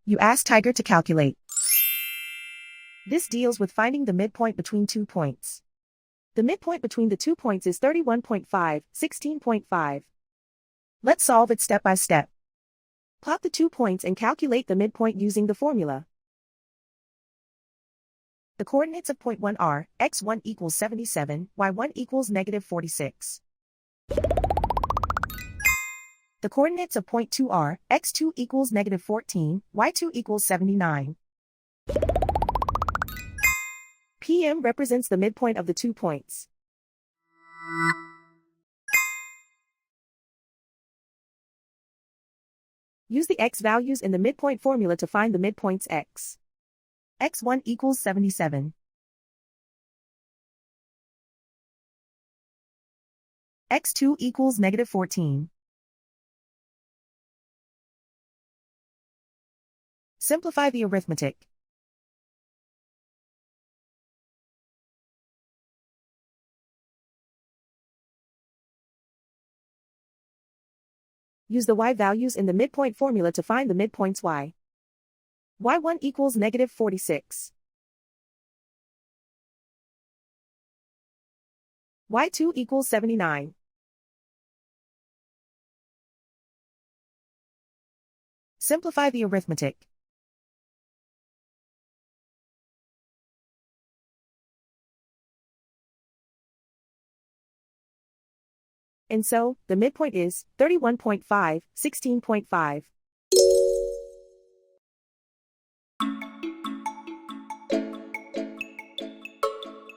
You ask Tiger to calculate. This deals with finding the midpoint between 2 points. The midpoint between the 2 points is 31.5, 16.5. Let's solve it step by step. Plot the 2 points and calculate the midpoint using the formula. The coordinates of point 1 are, x1 equals 77, y1 equals negative 46. The coordinates of point 2 are, x2 equals negative 14, y2 equals 79. PM represents the midpoint of the 2 points. Use the x values in the midpoint formula to find the midpoints x. x1 equals 77. x2 equals negative 14. Simplify the arithmetic. Use the y values in the midpoint formula to find the midpoints y. y1 equals negative 46. y2 equals 79. Simplify the arithmetic. And so, the midpoint is 31.5, 16.5.